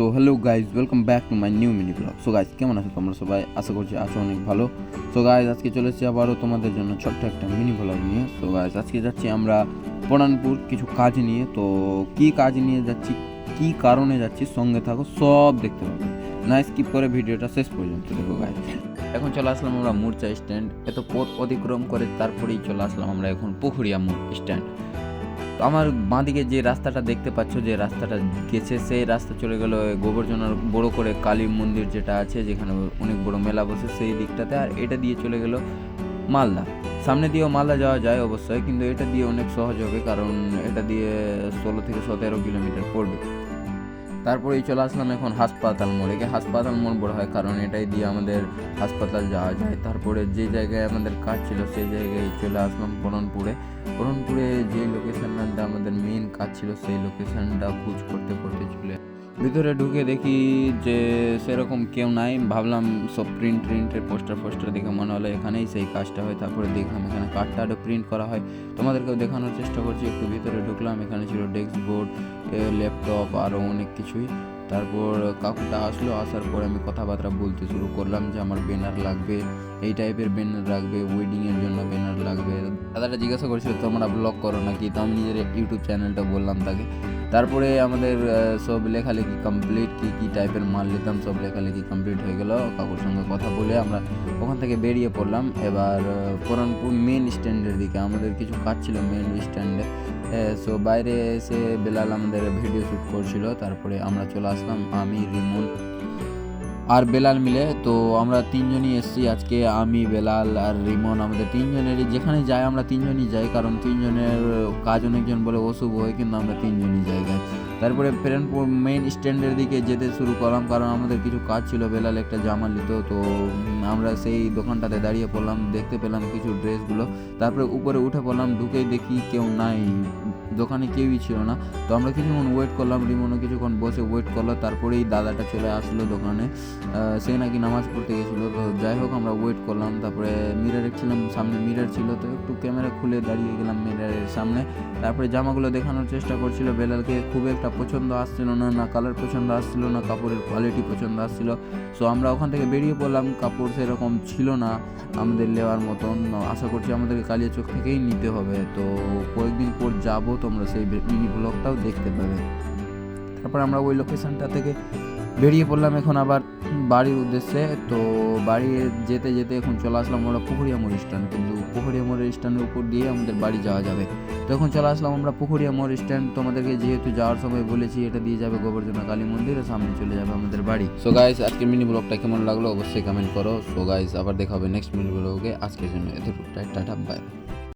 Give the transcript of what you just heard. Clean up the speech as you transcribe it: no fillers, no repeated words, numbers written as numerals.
So hello guys, welcome back to my new mini blog. So guys, কেমন আছো তোমরা সবাই? আশা করছি আছো অনেক ভালো। সো গাইজ, আজকে চলেছি আবারও তোমাদের জন্য ছোট্ট একটা মিনি ব্লগ নিয়ে। সো গাইজ, আজকে যাচ্ছি আমরা পরানপুর কিছু কাজ নিয়ে। তো কি কাজ নিয়ে যাচ্ছি, কি কারণে যাচ্ছি, সঙ্গে থাকো, সব দেখতে পাবে, না স্কিপ করে ভিডিওটা শেষ পর্যন্ত দেখো গাইজ। এখন চলে আসলাম আমরা মূর্ছা স্ট্যান্ড। এত পথ অতিক্রম করে তারপরেই চলে আসলাম আমরা এখন পুকুরিয়া স্ট্যান্ড। তো আমার বাঁদিকে যে রাস্তাটা দেখতে পাচ্ছ, যে রাস্তাটা গেছে, সেই রাস্তা চলে গেল গোবর্ধনার বড় করে কালী মন্দির যেটা আছে, যেখানে অনেক বড় মেলা বসে, সেই দিকটাতে। আর এটা দিয়ে চলে গেল মালদা। সামনে দিয়েও মালদা যাওয়া যায় অবশ্যই, কিন্তু এটা দিয়ে অনেক সহজ হবে, কারণ এটা দিয়ে 16 থেকে 17 কিলোমিটার পড়বে। তারপরেই চলে আসলাম এখন হাসপাতাল মোড়ে। হাসপাতাল মোড় বড় হয় কারণ এটাই দিয়ে আমাদের হাসপাতাল যাওয়া যায়। তারপরে যে জায়গায় আমাদের কাজ ছিল সেই জায়গায় চলে আসলাম পরনপুরে। যে লোকেশনটা আমাদের মেন কাজ ছিল, সেই লোকেশনটা খোঁজ করতে করতে চলে ভিতরে ঢুকে দেখি যে সেরকম কেউ নাই। ভাবলাম সব প্রিন্টের পোস্টার দেখে মনে হলো এখানেই সেই কাজটা হয়। তারপরে দেখলাম এখানে কার্ডটা প্রিন্ট করা হয়, তোমাদেরকেও দেখানোর চেষ্টা করছি। একটু ভিতরে ঢুকলাম, এখানে ছিল ডেস্ক বোর্ড, ল্যাপটপ, আরও অনেক কিছুই। তারপর কাকুটা আসলো, আসার পরে আমি কথাবার্তা বলতে শুরু করলাম যে আমার ব্যানার লাগবে, এই টাইপের ব্যানার লাগবে, ওয়েডিংয়ের জন্য ব্যানার লাগবে। দাদাটা জিজ্ঞাসা করছিল তোমরা ব্লগ করো নাকি, তো আমি নিজের ইউটিউব চ্যানেলটা বললাম তাকে। তারপরে আমাদের সব লেখালেখি কমপ্লিট, কী টাইপের মাল নিতাম সব লেখালেখি কমপ্লিট হয়ে গেল। কাকুর সঙ্গে কথা বলে আমরা ওখান থেকে বেরিয়ে পড়লাম এবার পরানপুর মেন স্ট্যান্ডের দিকে। আমাদের কিছু কাজ ছিল মেন স্ট্যান্ডে। সো বাইরে এসে বেলাল আমাদের ভিডিও শ্যুট করছিল। তারপরে আমরা চলে আসলাম, আমি, রিমন আর বেলাল মিলে। তো আমরা তিনজনই এসেছি আজকে, আমি, বেলাল আর রিমন। আমাদের তিনজনেরই যেখানে যাই আমরা তিনজনই যাই, কারণ তিনজনের কাজ অনেকজন বলে অশুভ হয়, কিন্তু আমরা তিনজনই জায়গায়। তারপরে ফেরনপুর মেন স্ট্যান্ডের দিকে যেতে শুরু করলাম, কারণ আমাদের কিছু কাজ ছিল। বেলাল একটা জামা নিত, তো আমরা সেই দোকানটাতে দাঁড়িয়ে পড়লাম, দেখতে পেলাম কিছু ড্রেসগুলো। তারপরে উপরে উঠে পড়লাম, ঢুকেই দেখি কেউ নাই, দোকানে কেউই ছিল না। তো আমরা কিছুক্ষণ ওয়েট করলাম, রিমনও কিছুক্ষণ বসে ওয়েট করলো। তারপরেই দাদাটা চলে আসলো দোকানে, সে নাকি নামাজ পড়তে গেছিলো। তো যাই হোক আমরা ওয়েট করলাম। তারপরে মিরারে ছিলাম, সামনে মিরার ছিল, তো একটু ক্যামেরা খুলে দাঁড়িয়ে গেলাম মিরারের সামনে। তারপরে জামাগুলো দেখানোর চেষ্টা করছিল বেলালকে। খুব একটা পছন্দ আসছিল না, না কালার পছন্দ আসছিল না, কাপড়ের কোয়ালিটি পছন্দ আসছিল। সো আমরা ওখান থেকে বেরিয়ে পড়লাম, কাপড় সেরকম ছিল না আমাদের নেওয়ার মতন। আশা করছি আমাদেরকে কালিয়াচক থেকেই নিতে হবে। তো কয়েকদিন পর যাবো, তোমরা সেই মিনি ব্লগটাও দেখতে পাবে। তারপর আমরা ওই লোকেশনটা থেকে বেরিয়ে পড়লাম এখন আবার বাড়ির উদ্দেশ্যে। তো বাড়ি যেতে যেতে এখন চলে আসলাম আমরা পুকুরিয়া মোড় স্ট্যান্ড, কিন্তু পুকুরিয়া মোড় স্ট্যান্ডের উপর দিয়ে আমাদের বাড়ি যাওয়া যাবে। তো এখন চলে আসলাম আমরা পুকুরিয়া মোড় স্ট্যান্ড। তোমাদেরকে যেহেতু যাওয়ার সময় বলেছি এটা দিয়ে যাবে গোবর্ধনা কালী মন্দিরের সামনে চলে যাবে আমাদের বাড়ি। সো গাইস, আজকের মিনি ব্লগটা কেমন লাগলো অবশ্যই কমেন্ট করো। সো গাইস, আবার দেখা হবে নেক্সট মিনি ব্লগে। আজকের জন্য এতটুকুটাই, টাটা, বাই।